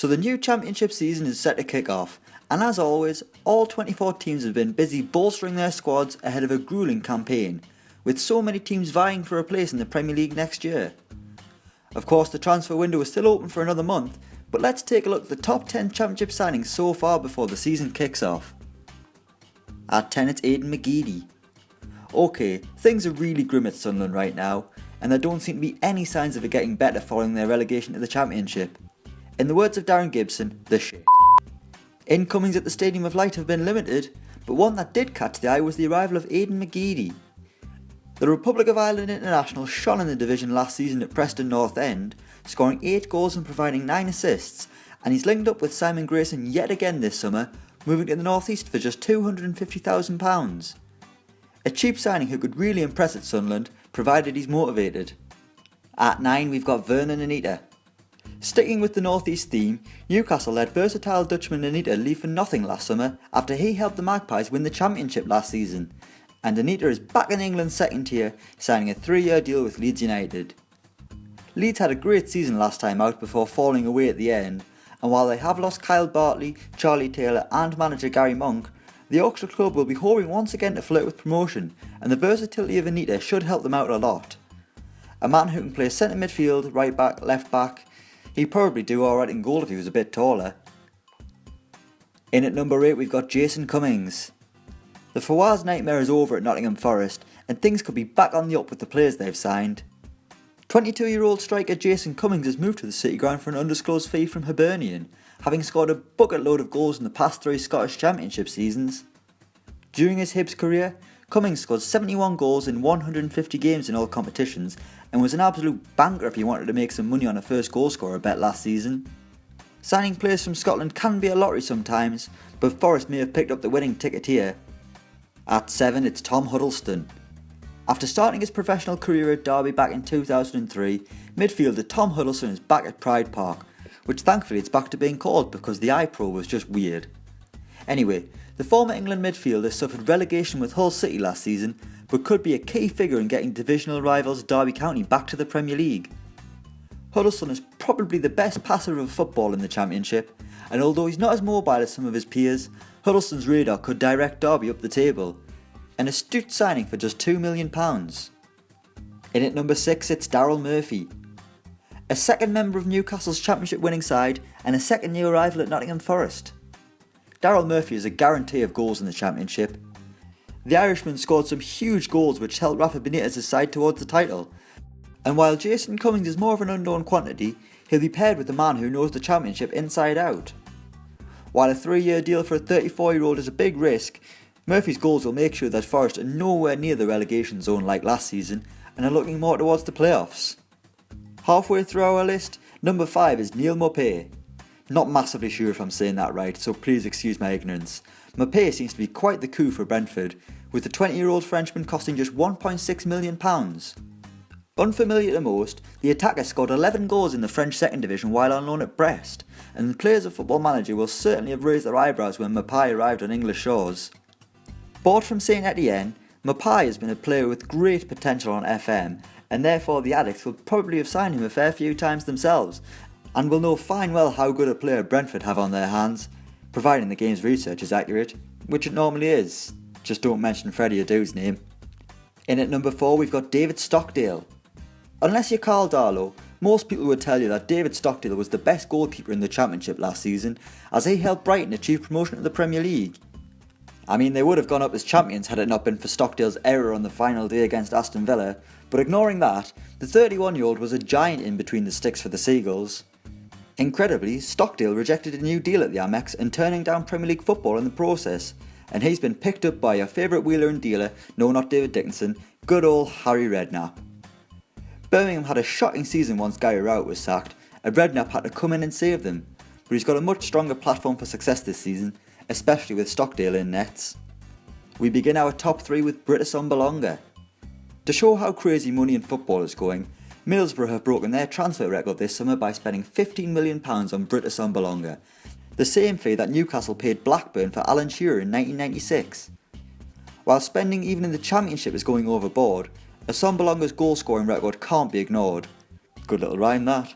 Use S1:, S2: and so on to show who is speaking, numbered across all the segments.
S1: So the new championship season is set to kick off, and as always, all 24 teams have been busy bolstering their squads ahead of a gruelling campaign, with so many teams vying for a place in the Premier League next year. Of course, the transfer window is still open for another month, but let's take a look at the top 10 championship signings so far before the season kicks off. At 10 it's Aidan McGeady. Okay, things are really grim at Sunderland right now, and there don't seem to be any signs of it getting better following their relegation to the Championship. In the words of Darren Gibson, the shit. Incomings at the Stadium of Light have been limited, but one that did catch the eye was the arrival of Aidan McGeady. The Republic of Ireland international shone in the division last season at Preston North End, scoring 8 goals and providing 9 assists, and he's linked up with Simon Grayson yet again this summer, moving to the North East for just £250,000. A cheap signing who could really impress at Sunderland, provided he's motivated. At 9 we've got VURNON and ANITA. Sticking with the North East theme, Newcastle let versatile Dutchman ANITA leave for nothing last summer after he helped the Magpies win the Championship last season, and ANITA is back in England's second tier, signing a 3-year deal with Leeds United. Leeds had a great season last time out before falling away at the end, and while they have lost Kyle Bartley, Charlie Taylor and manager Gary Monk, the Yorkshire club will be hoping once again to flirt with promotion, and the versatility of ANITA should help them out a lot. A man who can play centre midfield, right back, left back, he'd probably do alright in goal if he was a bit taller. In at number 8 we've got Jason Cummings. The Fawaz nightmare is over at Nottingham Forest, and things could be back on the up with the players they've signed. 22-year-old striker Jason Cummings has moved to the City Ground for an undisclosed fee from Hibernian, having scored a bucket load of goals in the past 3 Scottish Championship seasons. During his Hibs career, Cummings scored 71 goals in 150 games in all competitions and was an absolute banker if you wanted to make some money on a first goal scorer bet last season. Signing players from Scotland can be a lottery sometimes, but Forest may have picked up the winning ticket here. At 7 it's Tom Huddlestone. After starting his professional career at Derby back in 2003, midfielder Tom Huddlestone is back at Pride Park, which thankfully it's back to being called because the iPro was just weird. Anyway, the former England midfielder suffered relegation with Hull City last season, but could be a key figure in getting divisional rivals Derby County back to the Premier League. Huddlestone is probably the best passer of football in the Championship, and although he's not as mobile as some of his peers, Huddlestone's radar could direct Derby up the table. An astute signing for just £2 million. In at number 6 it's DARYL Murphy. A second member of Newcastle's Championship winning side and a second new arrival at Nottingham Forest. DARYL Murphy is a guarantee of goals in the Championship. The Irishman scored some huge goals which helped Rafa Benitez' side towards the title, and while Jason Cummings is more of an unknown quantity, he'll be paired with a man who knows the Championship inside out. While a 3-year deal for a 34-year-old is a big risk, Murphy's goals will make sure that Forest are nowhere near the relegation zone like last season and are looking more towards the playoffs. Halfway through our list, number 5 is NEAL MAUPAY. Not massively sure if I'm saying that right, so please excuse my ignorance. MAUPAY seems to be quite the coup for Brentford, with the 20-year-old Frenchman costing just £1.6 million. Unfamiliar to most, the attacker scored 11 goals in the French second division while on loan at Brest, and the players of Football Manager will certainly have raised their eyebrows when MAUPAY arrived on English shores. Bought from St Etienne, MAUPAY has been a player with great potential on FM, and therefore the addicts will probably have signed him a fair few times themselves, and will know fine well how good a player Brentford have on their hands, providing the game's research is accurate, which it normally is, just don't mention Freddie Adu's name. In at number 4 we've got David Stockdale. Unless you're Carl Darlow, most people would tell you that David Stockdale was the best goalkeeper in the Championship last season, as he helped Brighton achieve promotion to the Premier League. I mean, they would have gone up as champions had it not been for Stockdale's error on the final day against Aston Villa, but ignoring that, the 31-year-old was a giant in between the sticks for the Seagulls. Incredibly, Stockdale rejected a new deal at the Amex and turning down Premier League football in the process, and he's been picked up by your favourite wheeler and dealer, no not David Dickinson, good old Harry Redknapp. Birmingham had a shocking season once Gary Rowett was sacked, and Redknapp had to come in and save them, but he's got a much stronger platform for success this season, especially with Stockdale in nets. We begin our top 3 with BRITT ASSOMBALONGA. To show how crazy money in football is going, Middlesbrough have broken their transfer record this summer by spending £15 million on BRITT ASSOMBALONGA, the same fee that Newcastle paid Blackburn for Alan Shearer in 1996. While spending even in the Championship is going overboard, ASSOMBALONGA's goal scoring record can't be ignored. Good little rhyme that.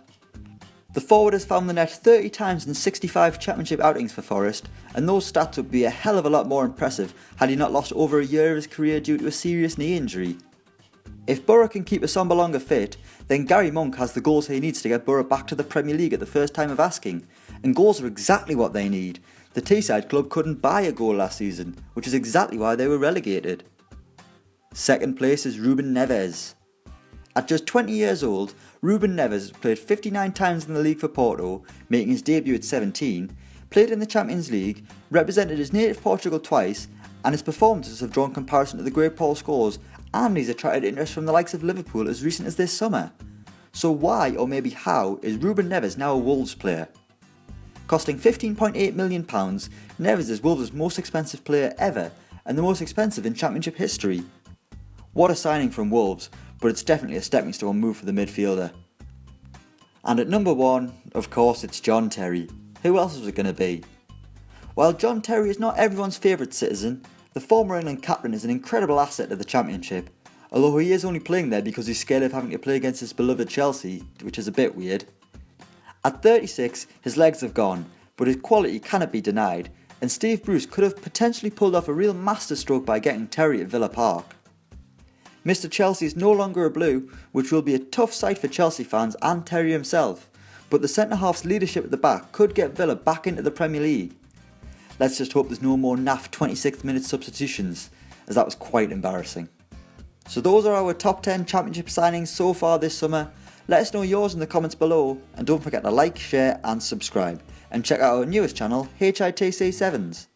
S1: The forward has found the net 30 times in 65 championship outings for Forest, and those stats would be a hell of a lot more impressive had he not lost over a year of his career due to a serious knee injury. If Borough can keep ASSOMBALONGA fit, then Gary Monk has the goals he needs to get Borough back to the Premier League at the first time of asking, and goals are exactly what they need. The Teesside club couldn't buy a goal last season, which is exactly why they were relegated. Second place is RUBEN Neves. At just 20 years old, RUBEN Neves has played 59 times in the league for Porto, making his debut at 17, played in the Champions League, represented his native Portugal twice, and his performances have drawn comparison to the great Paul Scholes, and he's attracted interest from the likes of Liverpool as recent as this summer. So why, or maybe how, is RUBEN Neves now a Wolves player? Costing £15.8 million, Neves is Wolves' most expensive player ever, and the most expensive in Championship history. What a signing from Wolves, but it's definitely a stepping stone move for the midfielder. And at number 1, of course, it's John Terry. Who else was it going to be? While John Terry is not everyone's favourite citizen, the former England captain is an incredible asset to the Championship, although he is only playing there because he's scared of having to play against his beloved Chelsea, which is a bit weird. At 36, his legs have gone, but his quality cannot be denied, and Steve Bruce could have potentially pulled off a real masterstroke by getting Terry at Villa Park. Mr Chelsea is no longer a Blue, which will be a tough sight for Chelsea fans and Terry himself, but the centre-half's leadership at the back could get Villa back into the Premier League. Let's just hope there's no more naff 26th minute substitutions, as that was quite embarrassing. So those are our top 10 Championship signings so far this summer. Let us know yours in the comments below, and don't forget to like, share and subscribe, and check out our newest channel, HITC 7s.